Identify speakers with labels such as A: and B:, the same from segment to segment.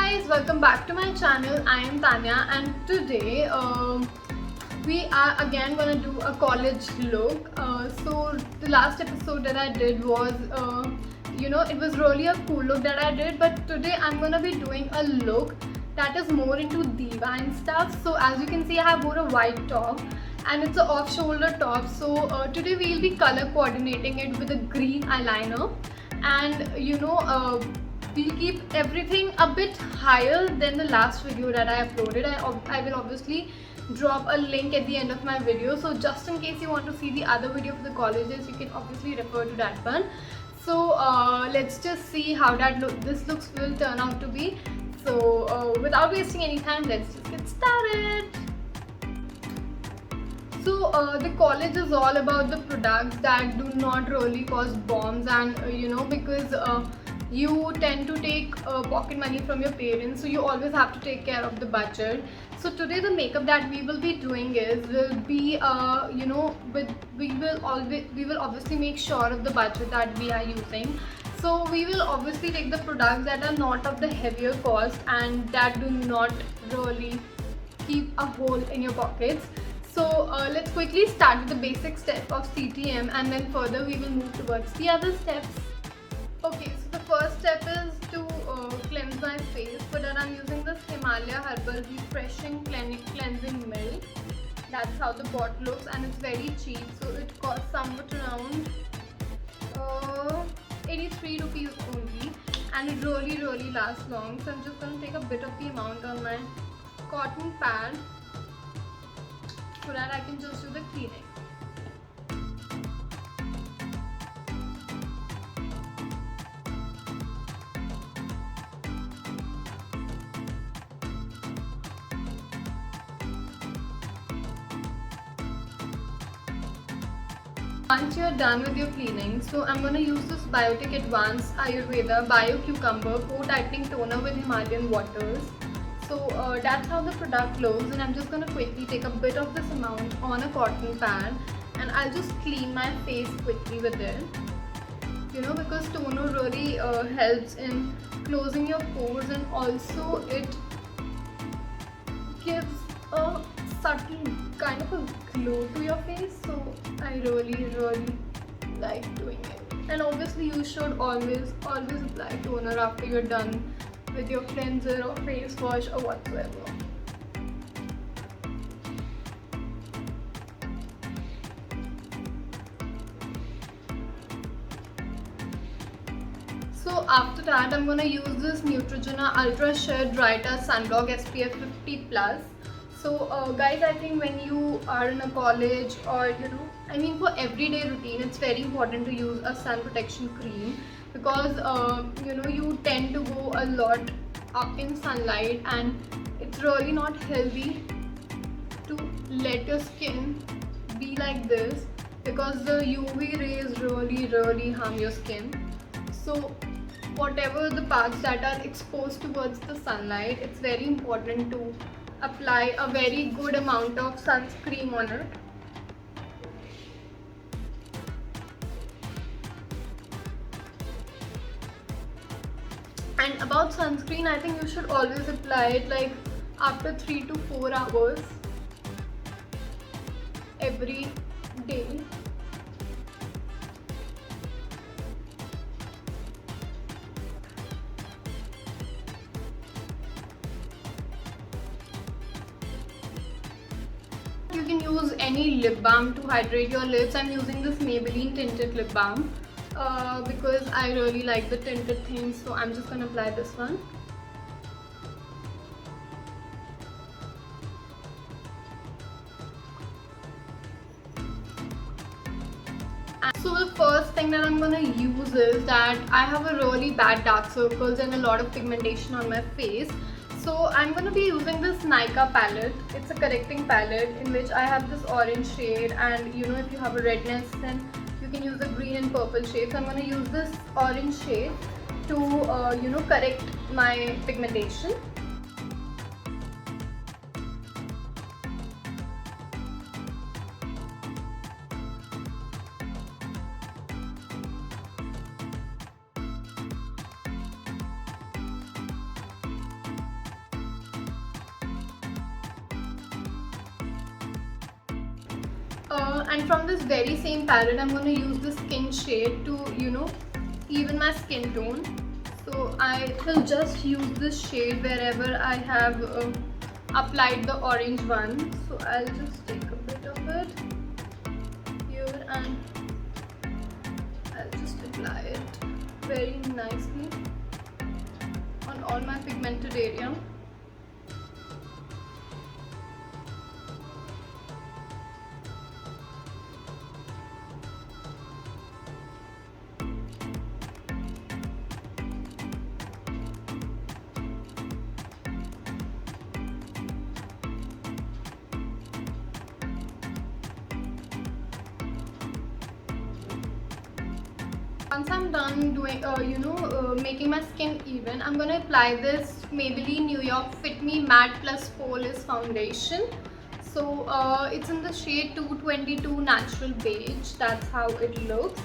A: guys, welcome back to my channel. I am Tanya and today we are again gonna do a college look. So the last episode that I did was it was really a cool look that I did, but today I'm gonna be doing a look that is more into diva and stuff. So as you can see, I have wore a white top and it's an off-shoulder top. So today we'll be color coordinating it with a green eyeliner, and we'll keep everything a bit higher than the last video that I uploaded. I will obviously drop a link at the end of my video, so just in case you want to see the other video for the colleges, you can obviously refer to that one. So let's just see how this looks will turn out to be. So without wasting any time, let's just get started. So the college is all about the products that do not really cause bombs, and because you tend to take pocket money from your parents, so you always have to take care of the budget. So today the makeup that we will be doing will be we will obviously make sure of the budget that we are using. So we will obviously take the products that are not of the heavier cost and that do not really keep a hole in your pockets. So let's quickly start with the basic step of CTM, and then further we will move towards the other steps. Okay, so the first step is to cleanse my face. For that I'm using this Himalaya Herbal Refreshing Cleansing Milk. That's how the bottle looks, and it's very cheap. So it costs somewhat around 83 rupees only, and it really lasts long. So I'm just going to take a bit of the amount on my cotton pad so that I can just do the cleaning. Once you're done with your cleaning, so I'm going to use this Biotic Advanced Ayurveda Bio Cucumber Pore Tightening Toner with Himalayan waters. So that's how the product looks, and I'm just going to quickly take a bit of this amount on a cotton pad, and I'll just clean my face quickly with it. Because toner really helps in closing your pores, and also it gives a subtle kind of a glow to your face. So I really like doing it. And obviously you should always apply toner after you're done with your cleanser or face wash or whatsoever. So after that I'm gonna use this Neutrogena Ultra Sheer Dry Touch Sunblock SPF 50+. So guys, I think when you are in a college, or for everyday routine, it's very important to use a sun protection cream, because you tend to go a lot up in sunlight, and it's really not healthy to let your skin be like this, because the UV rays really harm your skin. So whatever the parts that are exposed towards the sunlight, it's very important to apply a very good amount of sunscreen on it. And about sunscreen, I think you should always apply it like after 3 to 4 hours every day. You can use any lip balm to hydrate your lips. I'm using this Maybelline tinted lip balm because I really like the tinted things, so I'm just gonna apply this one. So the first thing that I'm gonna use is that I have a really bad dark circles and a lot of pigmentation on my face. So I'm going to be using this Nykaa palette. It's a correcting palette in which I have this orange shade, and if you have a redness, then you can use the green and purple shade. So I'm going to use this orange shade to correct my pigmentation. and from this very same palette I'm going to use the skin shade to even my skin tone. So I will just use this shade wherever I have applied the orange one. So I'll just take a bit of it here and I'll just apply it very nicely on all my pigmented area. Once I'm done doing, making my skin even, I'm gonna apply this Maybelline New York Fit Me Matte Plus Polish Foundation. So it's in the shade 222 Natural Beige. That's how it looks.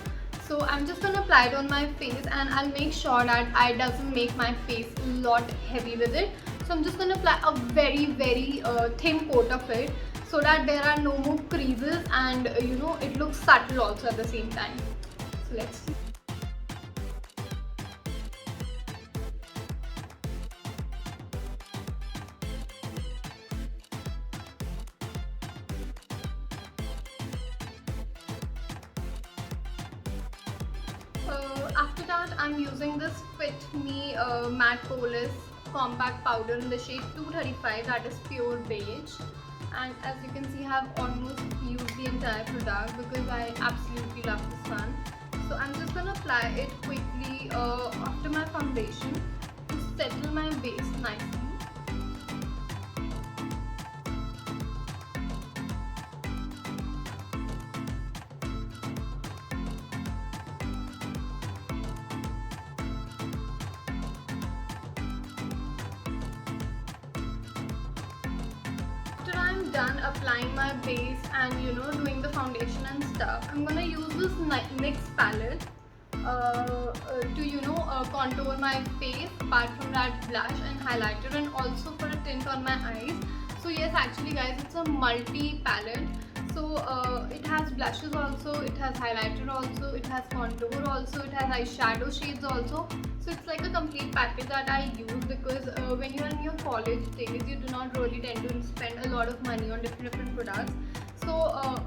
A: So I'm just gonna apply it on my face, and I'll make sure that I doesn't make my face a lot heavy with it. So I'm just gonna apply a very thin coat of it, so that there are no more creases, and it looks subtle also at the same time. So let's see. After that, I'm using this Fit Me Matte Polish Compact Powder in the shade 235, that is pure beige. And as you can see, I have almost used the entire product because I absolutely love this one. So I'm just gonna apply it quickly after my foundation to settle my base nicely. Done applying my base and doing the foundation and stuff, I'm gonna use this NYX palette to contour my face, apart from that blush and highlighter, and also for a tint on my eyes. So yes, actually guys, it's a multi palette. So it has blushes also, it has highlighter also, it has contour also, it has eyeshadow shades also. So it's like a complete package that I use because when you're in your college days, you do not really tend to spend a lot of money on different products. So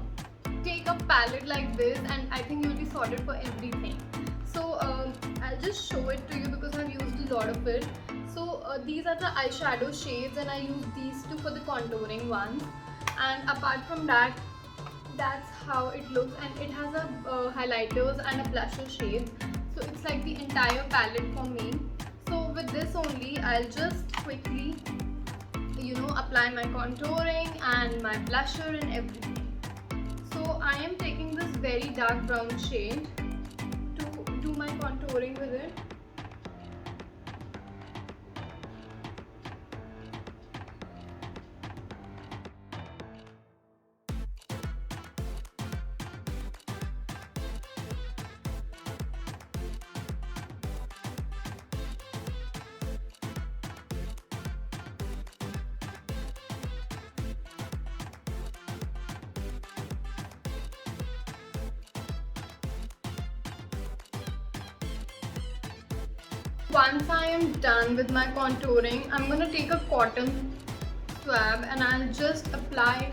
A: take a palette like this and I think you'll be sorted for everything. So I'll just show it to you because I've used a lot of it. So these are the eyeshadow shades, and I use these two for the contouring ones. And apart from that, that's how it looks, and it has a highlighters and a blusher shades. So it's like the entire palette for me. So with this only, I'll just quickly apply my contouring and my blusher and everything. So I am taking this very dark brown shade to do my contouring with it. Once I am done with my contouring, I'm going to take a cotton swab and I'll just apply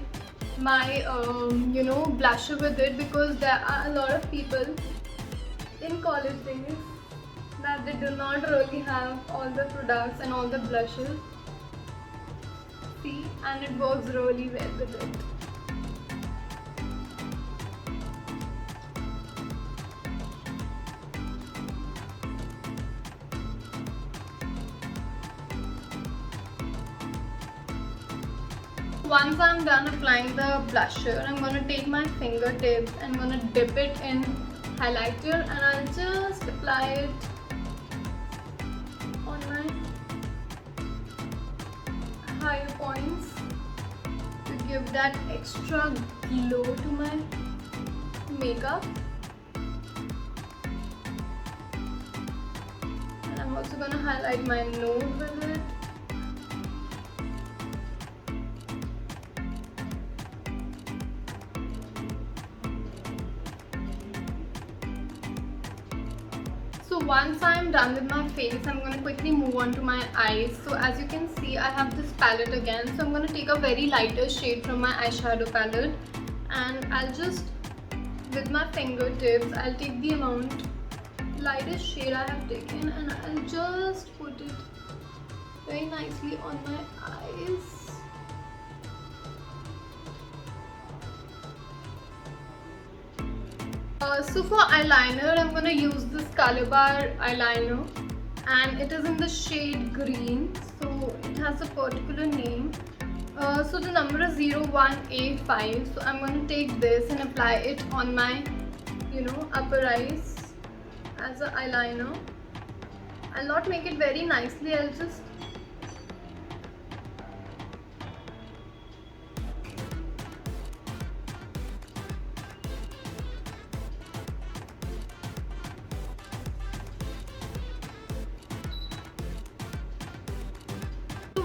A: my blusher with it, because there are a lot of people in college days that they do not really have all the products and all the blushes. See, and it works really well with it. Once I'm done applying the blusher, I'm going to take my fingertips and I'm going to dip it in highlighter, and I'll just apply it on my higher points to give that extra glow to my makeup. And I'm also going to highlight my nose with it. once I'm done with my face, I'm going to quickly move on to my eyes. So as you can see, I have this palette again. So I'm going to take a very lighter shade from my eyeshadow palette, and I'll just, with my fingertips, I'll take the amount lightest shade I have taken, and I'll just put it very nicely on my eyes. So for eyeliner, I'm going to use this Calabar eyeliner, and it is in the shade green, so it has a particular name. So the number is 01A5. So I'm going to take this and apply it on my, upper eyes as an eyeliner. I'll not make it very nicely, I'll just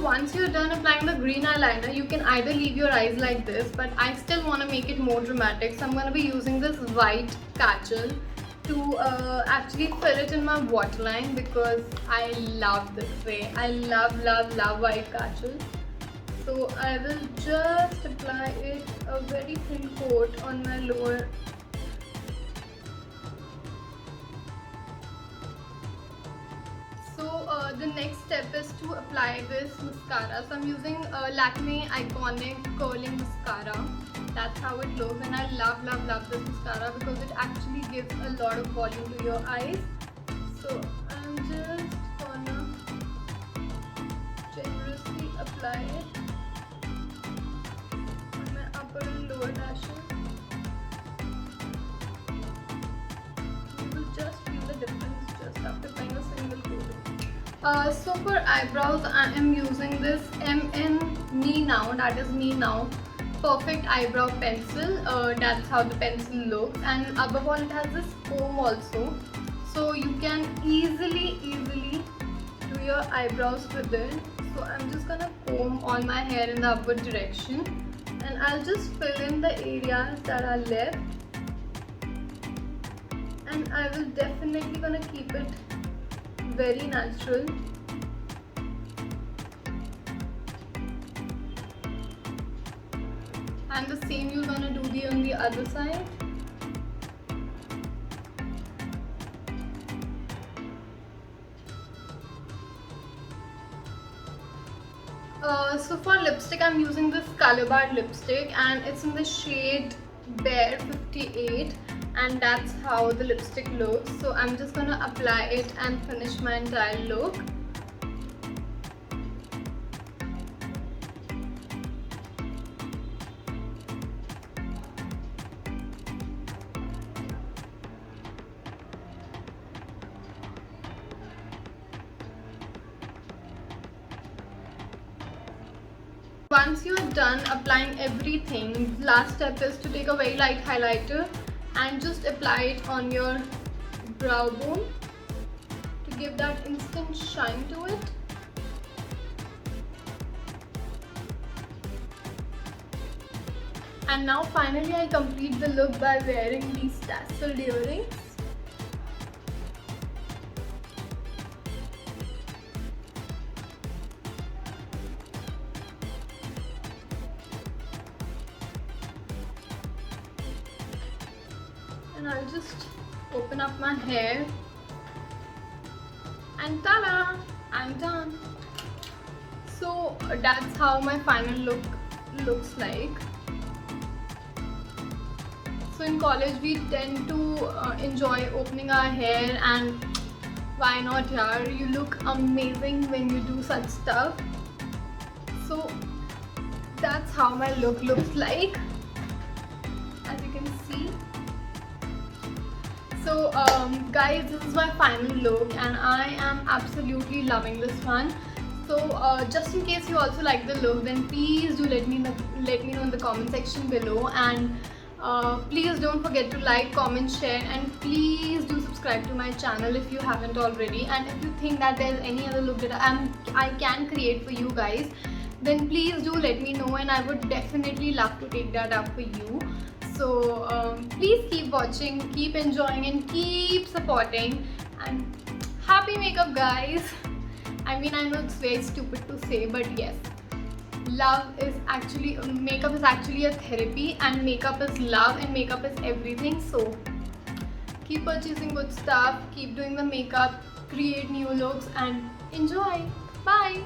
A: once you're done applying the green eyeliner, you can either leave your eyes like this, but I still want to make it more dramatic, so I'm going to be using this white kajal to actually fill it in my waterline, because I love this way. I love white kajal. So I will just apply it a very thin coat on my lower. So the next step is to apply this mascara. So I'm using Lakme Iconic Curling Mascara. That's how it looks, and I love this mascara because it actually gives a lot of volume to your eyes. So I'm just gonna generously apply it on my upper and lower lashes. You will just feel the difference just after applying a single coat. So for eyebrows, I am using this Me Now, that is Me Now Perfect Eyebrow Pencil. That's how the pencil looks, and above all it has this comb also, so you can easily do your eyebrows with it. So I'm just gonna comb all my hair in the upward direction, and I'll just fill in the areas that are left, and I will definitely gonna keep it very natural. And the same you're gonna do on the other side. So for lipstick, I'm using this Calabar lipstick, and it's in the shade Bare 58, and that's how the lipstick looks. So I'm just gonna apply it and finish my entire look. Once you're done applying everything, last step is to take a very light highlighter and just apply it on your brow bone to give that instant shine to it. And now finally I complete the look by wearing these tasseled earrings. And I'll just open up my hair, and ta-da! I'm done. So that's how my final look looks like. So in college we tend to enjoy opening our hair, and why not, yaar? You look amazing when you do such stuff. So that's how my look looks like, as you can see. So guys, this is my final look, and I am absolutely loving this one. So just in case you also like the look, then please do let me know in the comment section below, and please don't forget to like, comment, share, and please do subscribe to my channel if you haven't already. And if you think that there's any other look that I can create for you guys, then please do let me know, and I would definitely love to take that up for you. So please keep watching, keep enjoying, and keep supporting, and happy makeup, guys. I mean, I know it's very stupid to say, but yes, makeup is actually a therapy, and makeup is love, and makeup is everything. So keep purchasing good stuff, keep doing the makeup, create new looks, and enjoy. Bye.